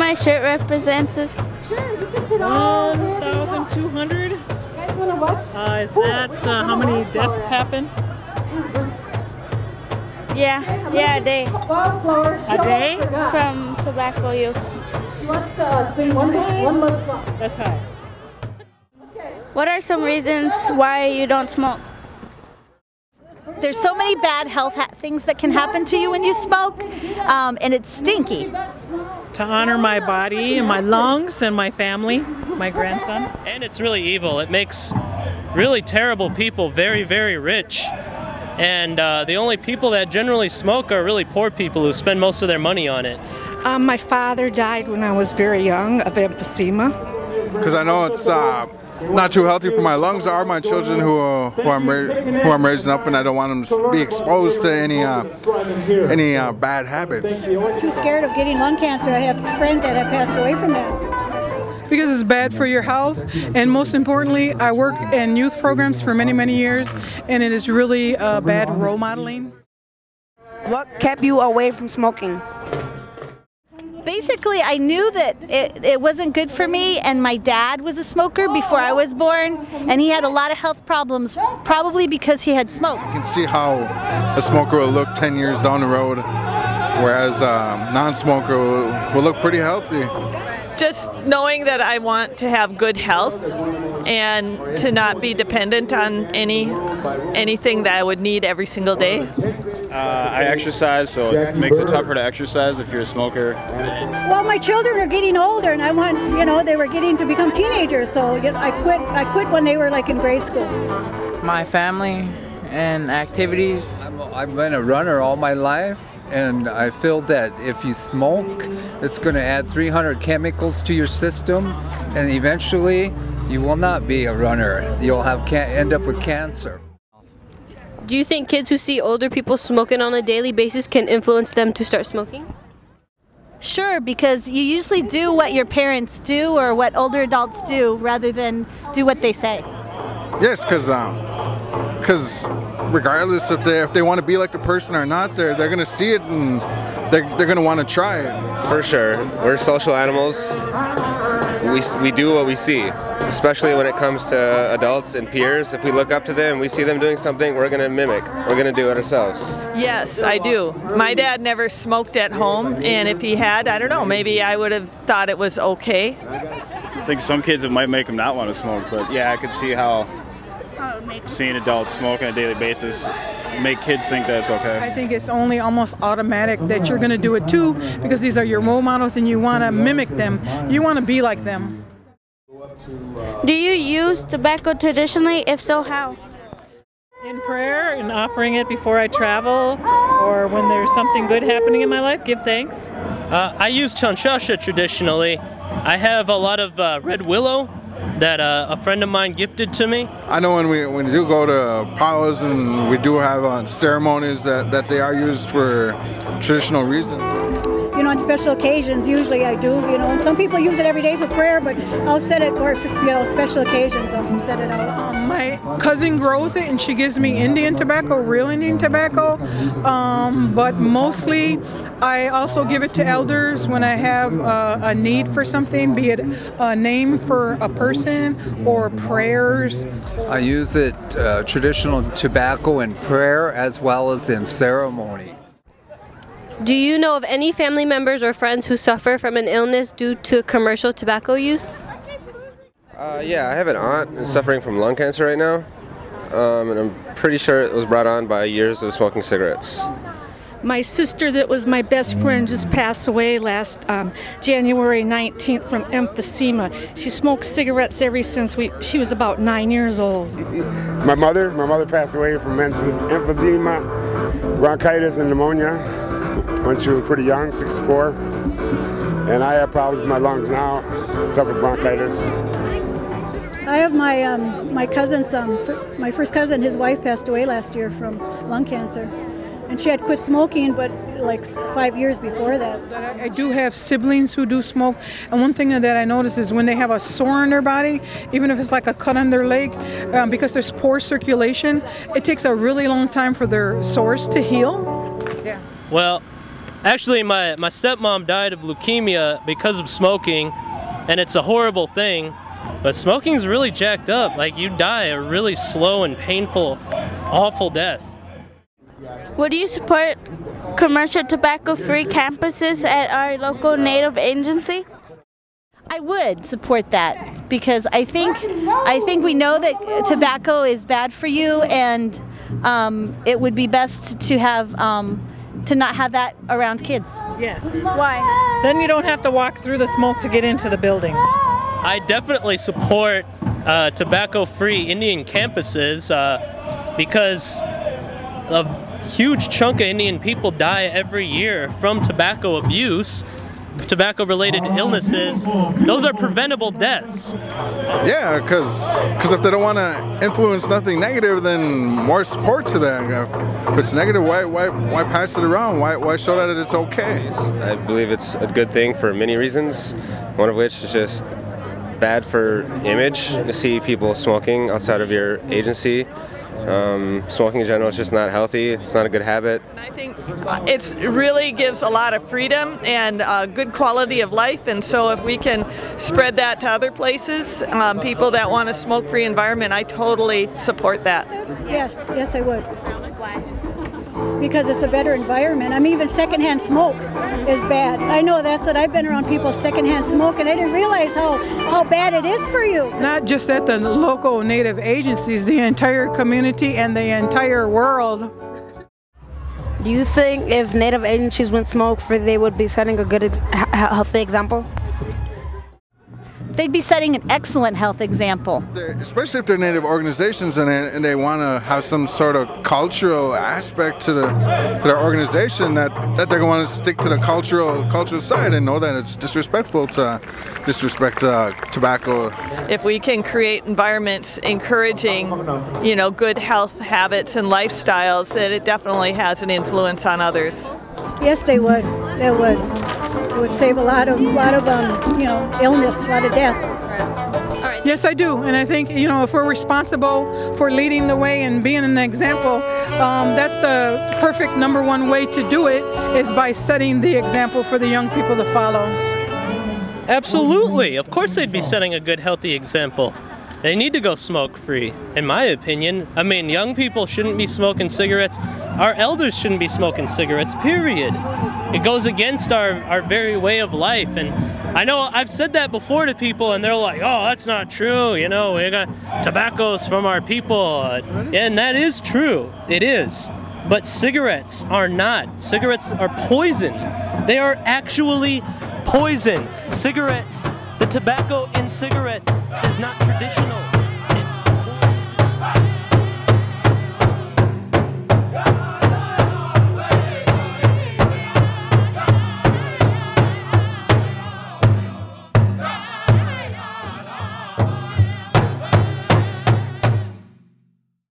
my shirt represents us? Sure, you can sit all 1,200? Is that how many deaths happen? Yeah, a day. A day? From tobacco use. She wants to sing one love song. That's high. What are some reasons why you don't smoke? There's so many bad health things that can happen to you when you smoke, and it's stinky. To honor my body and my lungs and my family, my grandson. And it's really evil. It makes really terrible people very, very rich. And the only people that generally smoke are really poor people who spend most of their money on it. My father died when I was very young of emphysema. Because I know it's not too healthy for my lungs or my children who I'm raising up, and I don't want them to be exposed to any bad habits. Too scared of getting lung cancer. I have friends that have passed away from that. Because it's bad for your health, and most importantly, I work in youth programs for many, many years, and it is really bad role modeling. What kept you away from smoking? Basically, I knew that it wasn't good for me, and my dad was a smoker before I was born, and he had a lot of health problems, probably because he had smoked. You can see how a smoker will look 10 years down the road, whereas a non-smoker will look pretty healthy. Just knowing that I want to have good health and to not be dependent on anything that I would need every single day. I exercise, so it makes it tougher to exercise if you're a smoker. Well, my children are getting older, and I want, they were getting to become teenagers, so I quit when they were like in grade school. My family and activities. I've been a runner all my life, and I feel that if you smoke, it's going to add 300 chemicals to your system, and eventually you will not be a runner. You'll end up with cancer. Do you think kids who see older people smoking on a daily basis can influence them to start smoking? Sure, because you usually do what your parents do or what older adults do rather than do what they say. Yes, because regardless if they want to be like the person or not, they're going to see it and they're going to want to try it. For sure. We're social animals. We do what we see, especially when it comes to adults and peers. If we look up to them, we see them doing something, we're going to mimic. We're going to do it ourselves. Yes, I do. My dad never smoked at home, and if he had, I don't know, maybe I would have thought it was okay. I think some kids, it might make them not want to smoke, but yeah, I could see how seeing adults smoke on a daily basis make kids think that it's okay. I think it's only almost automatic that you're going to do it too, because these are your role models and you want to mimic them. You want to be like them. Do you use tobacco traditionally? If so, how? In prayer and offering it before I travel, or when there's something good happening in my life, give thanks. I use chanchasha traditionally. I have a lot of red willow that a friend of mine gifted to me. I know when we do go to powwows and we do have ceremonies that they are used for traditional reasons. On special occasions, usually I do, Some people use it every day for prayer, but I'll set it for, special occasions, I'll set it out. My cousin grows it and she gives me Indian tobacco, real Indian tobacco, but mostly I also give it to elders when I have a need for something, be it a name for a person or prayers. I use it traditional tobacco in prayer as well as in ceremony. Do you know of any family members or friends who suffer from an illness due to commercial tobacco use? Yeah, I have an aunt who's suffering from lung cancer right now, and I'm pretty sure it was brought on by years of smoking cigarettes. My sister that was my best friend just passed away last January 19th from emphysema. She smoked cigarettes ever since she was about 9 years old. My mother passed away from emphysema, bronchitis, and pneumonia when she was pretty young, 64. And I have problems with my lungs now, suffer bronchitis. I have my cousin's, my first cousin, his wife passed away last year from lung cancer. And she had quit smoking, but like 5 years before that. I do have siblings who do smoke, and one thing that I notice is when they have a sore on their body, even if it's like a cut on their leg, because there's poor circulation, it takes a really long time for their sores to heal. Yeah. Well, Actually, my stepmom died of leukemia because of smoking, and it's a horrible thing. But smoking's really jacked up. Like, you die a really slow and painful, awful death. Would you support commercial tobacco-free campuses at our local Native agency? I would support that because I think we know that tobacco is bad for you, and it would be best to have to not have that around kids. Yes. Why? Then you don't have to walk through the smoke to get into the building. I definitely support tobacco-free Indian campuses because a huge chunk of Indian people die every year from tobacco abuse, tobacco-related illnesses. Those are preventable deaths. Yeah, because if they don't want to influence nothing negative, then more support to that. If it's negative, why pass it around? Why show that it's okay? I believe it's a good thing for many reasons, one of which is just bad for image to see people smoking outside of your agency. Smoking in general is just not healthy. It's not a good habit. I think it really gives a lot of freedom and good quality of life, and so if we can spread that to other places, people that want a smoke-free environment, I totally support that. Yes, I would. Because it's a better environment. I mean, even secondhand smoke is bad. I know that's what I've been around people secondhand smoke, and I didn't realize how bad it is for you. Not just at the local Native agencies, the entire community and the entire world. Do you think if Native agencies went smoke-free, they would be setting a good, healthy example? They'd be setting an excellent health example. Especially if they're Native organizations and they want to have some sort of cultural aspect to their organization, that they're going to want to stick to the cultural side and know that it's disrespectful to disrespect tobacco. If we can create environments encouraging, good health habits and lifestyles, then it definitely has an influence on others. Yes, they would. They would. It would save a lot of illness, a lot of death. Yes, I do, and I think if we're responsible for leading the way and being an example, that's the perfect #1 way to do it, is by setting the example for the young people to follow. Absolutely, of course they'd be setting a good, healthy example. They need to go smoke-free, in my opinion. I mean, young people shouldn't be smoking cigarettes. Our elders shouldn't be smoking cigarettes, period. It goes against our very way of life. And I know I've said that before to people, and they're like, oh, that's not true. We got tobaccos from our people. And that is true. It is. But cigarettes are not. Cigarettes are poison. They are actually poison. Cigarettes, the tobacco in cigarettes is not traditional.